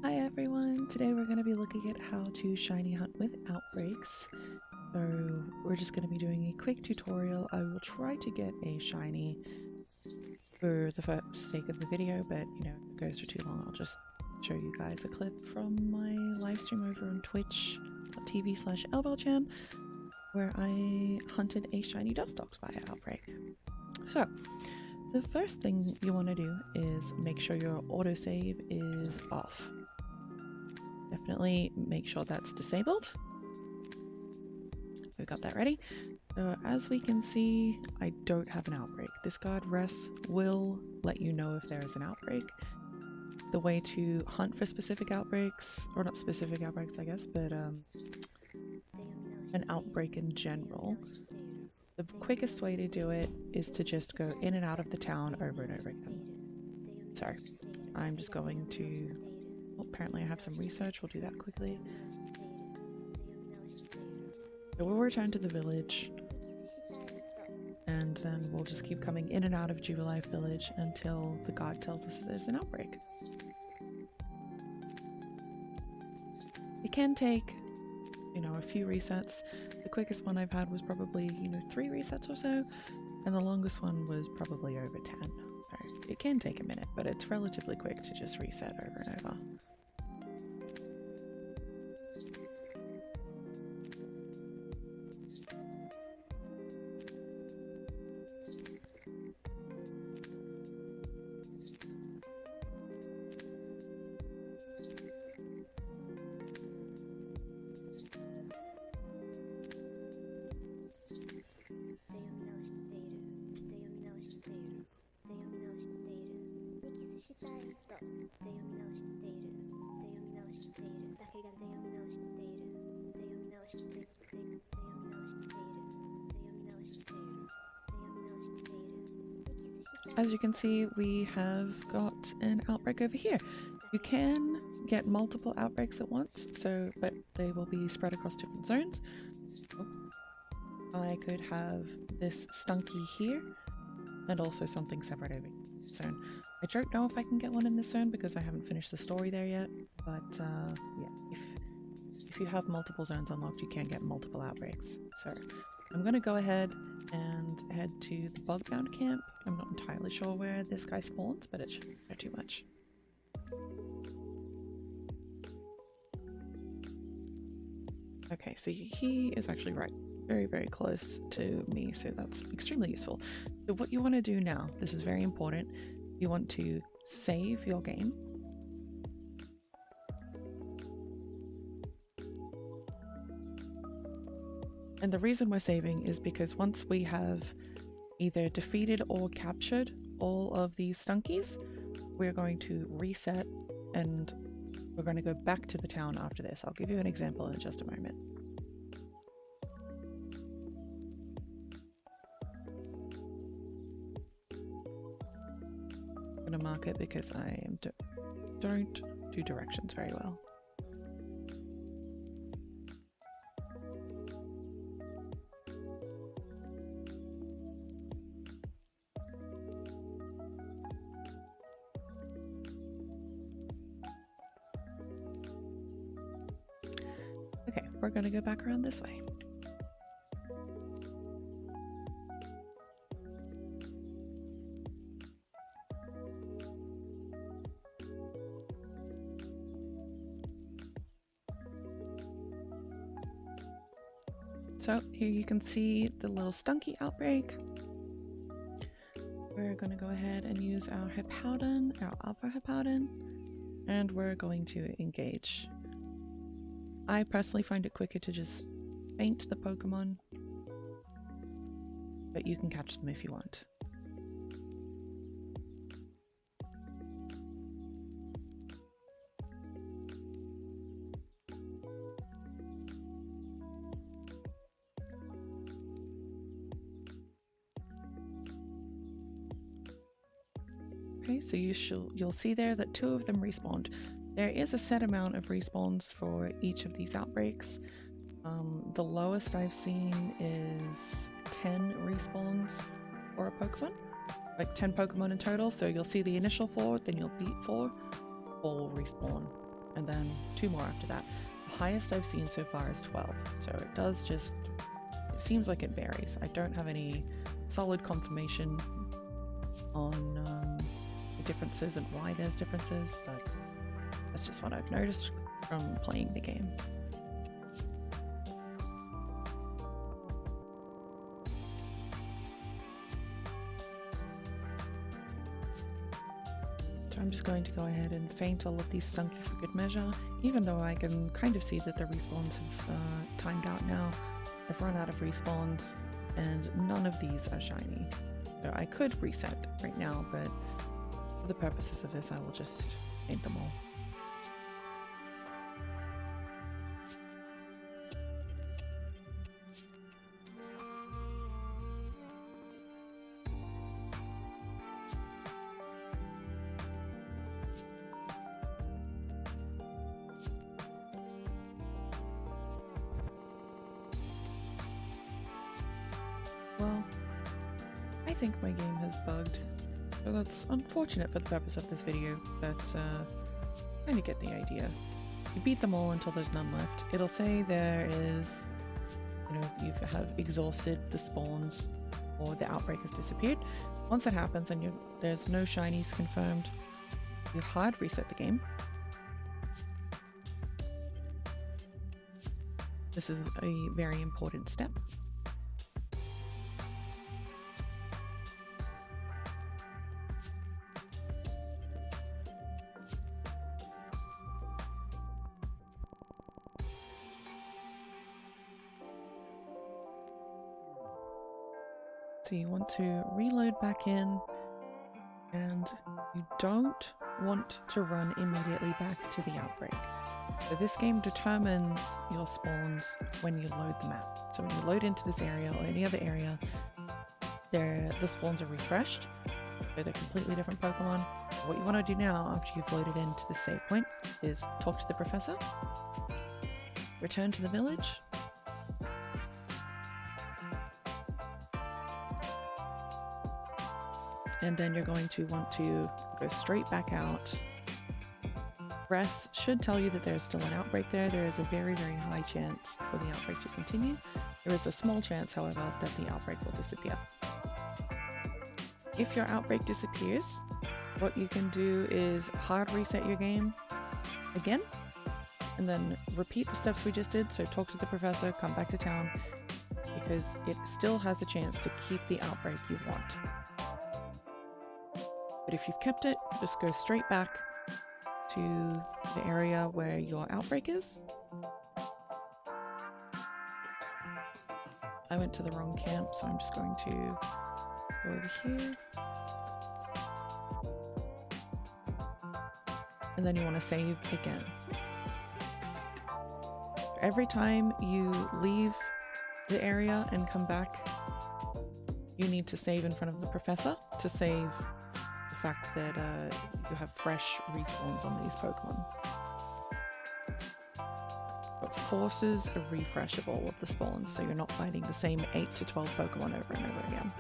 Hi everyone, today we're going to be looking at how to shiny hunt with outbreaks. So we're just going to be doing a quick tutorial. I will try to get a shiny for the sake of the video, but you know, if it goes for too long, I'll just show you guys a clip from my live stream over on twitch.tv/lbelchan where I hunted a shiny Dustox via outbreak. So the first thing you want to do is make sure your autosave is off. Definitely make sure that's disabled. We've got that ready. So as we can see, I don't have an outbreak. This guard rest will let you know if there is an outbreak. The way to hunt for specific outbreaks, or not specific outbreaks I guess, but an outbreak in general. The quickest way to do it is to just go in and out of the town over and over again. So I'm just going to, well, apparently I have some research, we'll do that quickly. So we'll return to the village and then we'll just keep coming in and out of Jubilife Village until the guard tells us there's an outbreak. It can take, you know, a few resets. The quickest one I've had was probably, you know, 3 resets or so, and the longest one was probably over 10. So it can take a minute, but it's relatively quick to just reset over and over. As you can see, we have got an outbreak over here. You can get multiple outbreaks at once, but they will be spread across different zones. I could have this stunky here, and also something separate over this zone. I don't know if I can get one in this zone because I haven't finished the story there yet, but yeah, if you have multiple zones unlocked, you can get multiple outbreaks. So I'm going to go ahead and head to the bug-bound camp. I'm not entirely sure where this guy spawns, but it shouldn't matter too much. Okay, so he is actually very, very close to me, so that's extremely useful. So what you want to do now, this is very important, you want to save your game. And the reason we're saving is because once we have either defeated or captured all of these stunkies, we're going to reset and we're going to go back to the town after this. I'll give you an example in just a moment. I'm going to mark it because I don't do directions very well. Okay, we're going to go back around this way. So here you can see the little stunky outbreak. We're going to go ahead and use our Hippowdon, our Alpha Hippowdon, and we're going to engage. I personally find it quicker to just faint the Pokemon, but you can catch them if you want. Okay, so you'll see there that 2 of them respawned. There is a set amount of respawns for each of these outbreaks. The lowest I've seen is 10 respawns for a Pokemon, like 10 Pokemon in total. So you'll see the initial 4, then you'll beat 4, 4 will respawn, and then 2 more after that. The highest I've seen so far is 12, so it does just, it seems like it varies. I don't have any solid confirmation on the differences and why there's differences, but that's just what I've noticed from playing the game. So I'm just going to go ahead and faint all of these Stunky for good measure, even though I can kind of see that the respawns have timed out now. I've run out of respawns and none of these are shiny. So I could reset right now, but for the purposes of this I will just faint them all. Well, I think my game has bugged, so that's unfortunate for the purpose of this video, but kind of get the idea. You beat them all until there's none left. It'll say there is, you know, you have exhausted the spawns or the outbreak has disappeared. Once that happens and there's no shinies confirmed, you hard reset the game. This is a very important step. So you want to reload back in, and you don't want to run immediately back to the outbreak. So this game determines your spawns when you load the map. So when you load into this area or any other area, the spawns are refreshed. So they're completely different Pokemon. What you want to do now, after you've loaded into the save point, is talk to the professor, return to the village, and then you're going to want to go straight back out. Press should tell you that there's still an outbreak there. There is a very, very high chance for the outbreak to continue. There is a small chance, however, that the outbreak will disappear. If your outbreak disappears, what you can do is hard reset your game again, and then repeat the steps we just did. So talk to the professor, come back to town, because it still has a chance to keep the outbreak you want. But if you've kept it, just go straight back to the area where your outbreak is. I went to the wrong camp, so I'm just going to go over here. And then you want to save again. Every time you leave the area and come back, you need to save in front of the professor to save fact that you have fresh respawns on these Pokemon. It forces a refresh of all of the spawns, so you're not finding the same 8 to 12 Pokemon over and over again.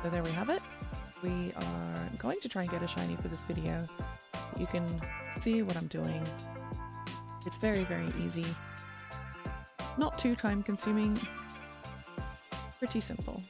So there we have it. We are going to try and get a shiny for this video. You can see what I'm doing. It's very, very easy. Not too time consuming. Pretty simple.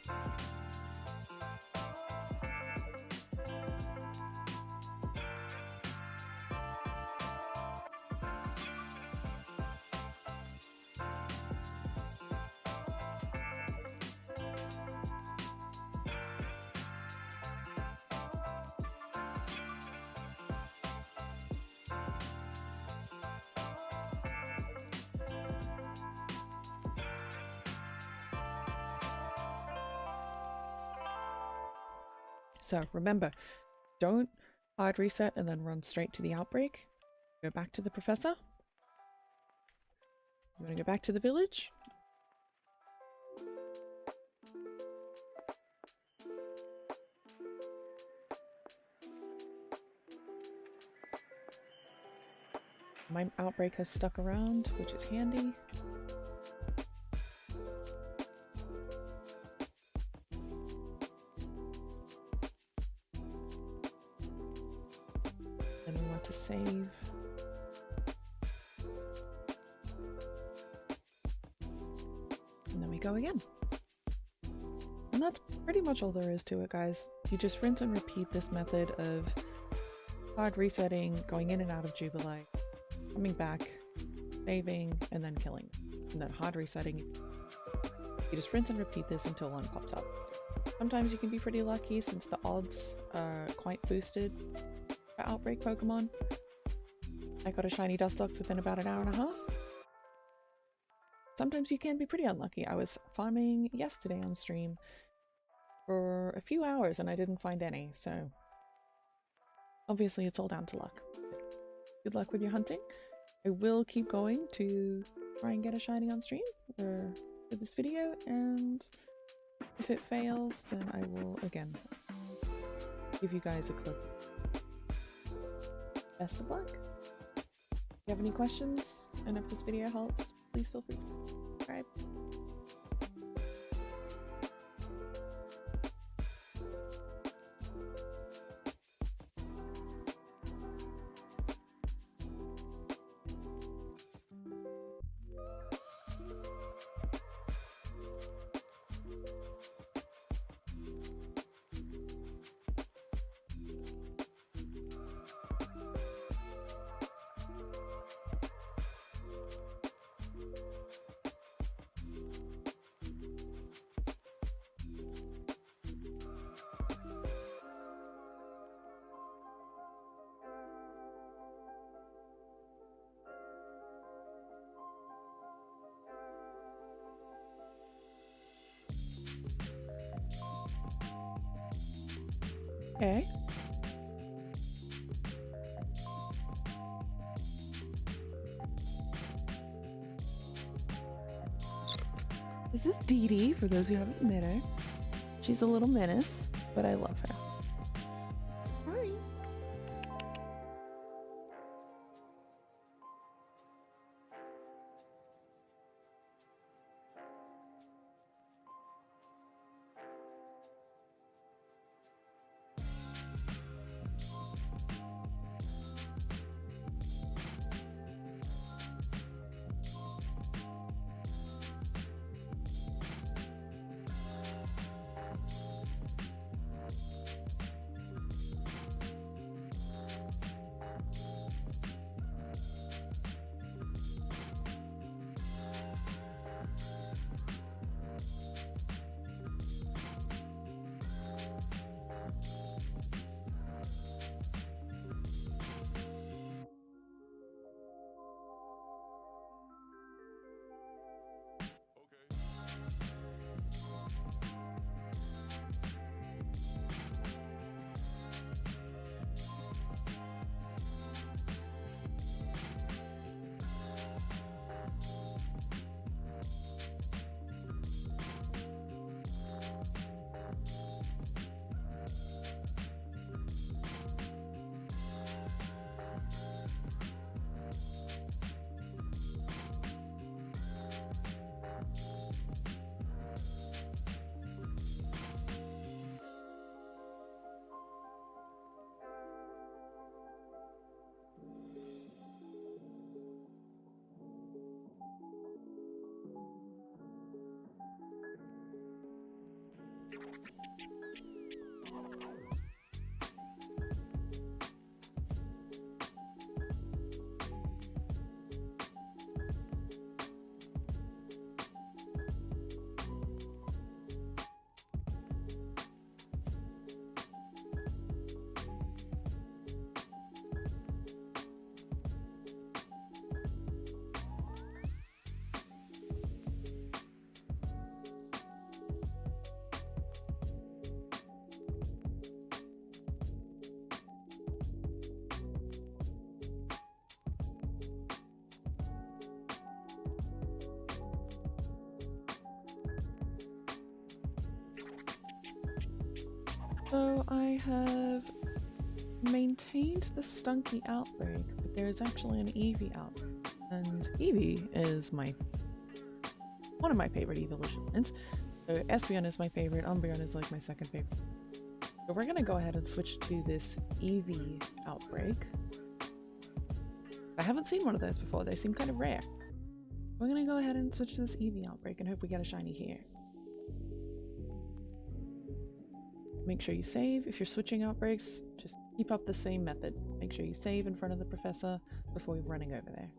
So remember, don't hard reset and then run straight to the outbreak. Go back to the professor. You want to go back to the village. My outbreak has stuck around, which is handy. And we want to save go again. And that's pretty much all there is to it, guys. You just rinse and repeat this method of hard resetting, going in and out of Jubilee, coming back, saving, and then killing. And then hard resetting. You just rinse and repeat this until one pops up. Sometimes you can be pretty lucky since the odds are quite boosted for Outbreak Pokemon. I got a shiny Dustox within about an hour and a half. Sometimes you can be pretty unlucky. I was farming yesterday on stream for a few hours and I didn't find any, so obviously it's all down to luck. Good luck with your hunting. I will keep going to try and get a shiny on stream for this video, and if it fails then I will again give you guys a clip. Best of luck. If you have any questions and if this video helps, please feel free to subscribe. Okay. This is Dee Dee, for those who haven't met her. She's a little menace, but I love her. Hi. So I have maintained the Stunky Outbreak, but there's actually an Eevee outbreak. And Eevee is one of my favorite evolutions. So Espeon is my favorite, Umbreon is like my second favorite. So we're gonna go ahead and switch to this Eevee outbreak. I haven't seen one of those before, they seem kind of rare. We're gonna go ahead and switch to this Eevee outbreak and hope we get a shiny here. Make sure you save. If you're switching outbreaks, just keep up the same method. Make sure you save in front of the professor before you're running over there.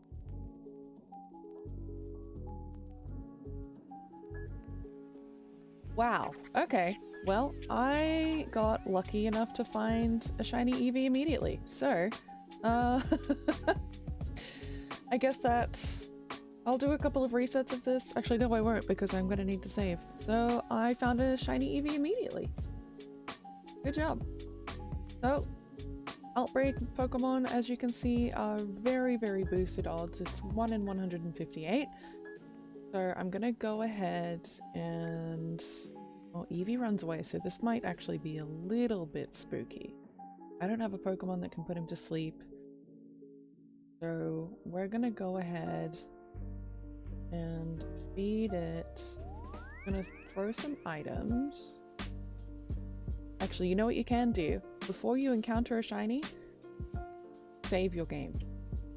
Wow. Okay. Well, I got lucky enough to find a shiny Eevee immediately. So, I guess that I'll do a couple of resets of this. Actually, no, I won't because I'm going to need to save. So, I found a shiny Eevee immediately. Good job. So, Outbreak Pokemon, as you can see, are very, very boosted odds. It's 1 in 158. So I'm gonna go ahead and... well, Eevee runs away, so this might actually be a little bit spooky. I don't have a Pokemon that can put him to sleep. So we're gonna go ahead and feed it. I'm gonna throw some items. Actually, you know what you can do? Before you encounter a shiny, save your game.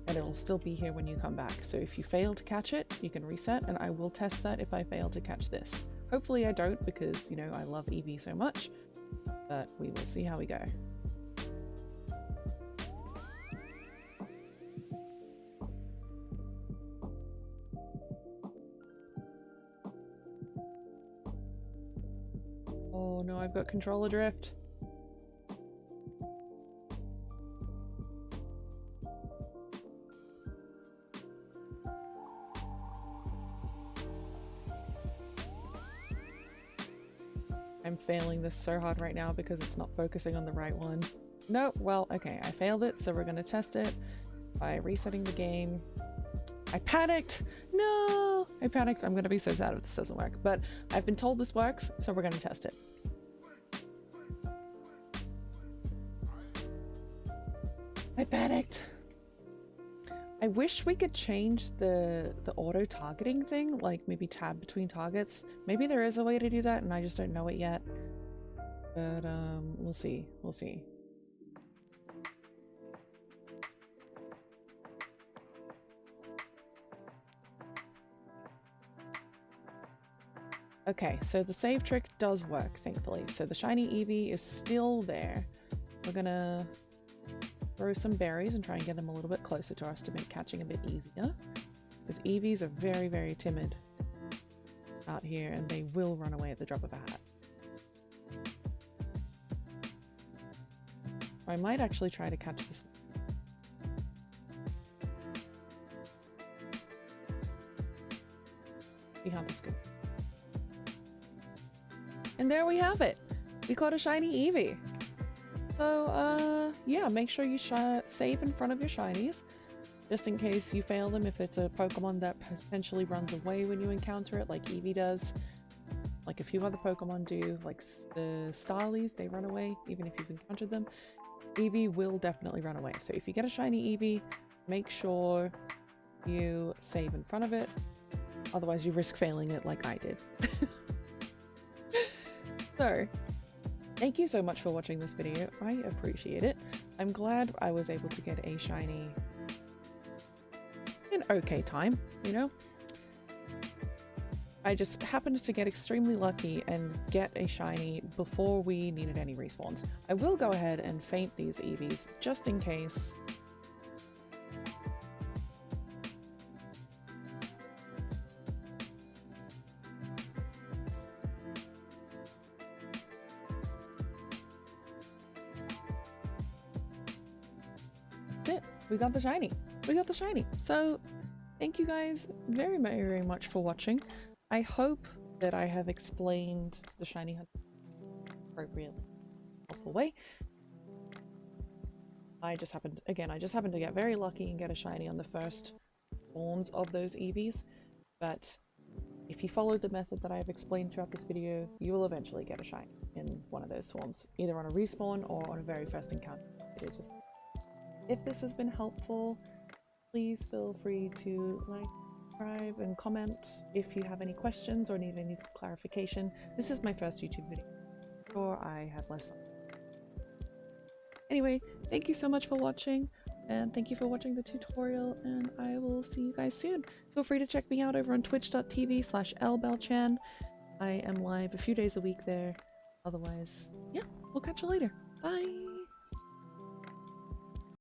And it'll still be here when you come back. So if you fail to catch it, you can reset, and I will test that if I fail to catch this. Hopefully I don't, because, you know, I love Eevee so much. But we will see how we go. Oh no, I've got controller drift. I'm failing this so hard right now because it's not focusing on the right one. No, well, okay, I failed it, so we're gonna test it by resetting the game. I panicked! No! I panicked. I'm gonna be so sad if this doesn't work, but I've been told this works, so we're gonna test it. I panicked! I wish we could change the auto-targeting thing, like maybe tab between targets. Maybe there is a way to do that and I just don't know it yet. But we'll see. We'll see. Okay, so the save trick does work, thankfully. So the shiny Eevee is still there. We're gonna throw some berries and try and get them a little bit closer to us to make catching a bit easier. Because Eevees are very, very timid out here and they will run away at the drop of a hat. I might actually try to catch this one. See how this goes. And there we have it! We caught a shiny Eevee! So, yeah, make sure you save in front of your shinies, just in case you fail them if it's a Pokemon that potentially runs away when you encounter it, like Eevee does. Like a few other Pokemon do, like the Starlies, they run away, even if you've encountered them. Eevee will definitely run away, so if you get a shiny Eevee, make sure you save in front of it, otherwise you risk failing it like I did. So, thank you so much for watching this video. I appreciate it. I'm glad I was able to get a shiny in okay time, you know? I just happened to get extremely lucky and get a shiny before we needed any respawns. I will go ahead and faint these Eevees just in case. We got the shiny. We got the shiny. So thank you guys very, very much for watching. I hope that I have explained the shiny hunt appropriately, helpful way. I just happened to get very lucky and get a shiny on the first spawns of those Eevees. But if you follow the method that I have explained throughout this video, you will eventually get a shiny in one of those swarms, either on a respawn or on a very first encounter. If this has been helpful, please feel free to like, subscribe, and comment if you have any questions or need any clarification. This is my first YouTube video, or I have less. Anyway, thank you so much for watching. And thank you for watching the tutorial, and I will see you guys soon. Feel free to check me out over on twitch.tv/lbelchan. I am live a few days a week there. Otherwise, yeah, we'll catch you later. Bye!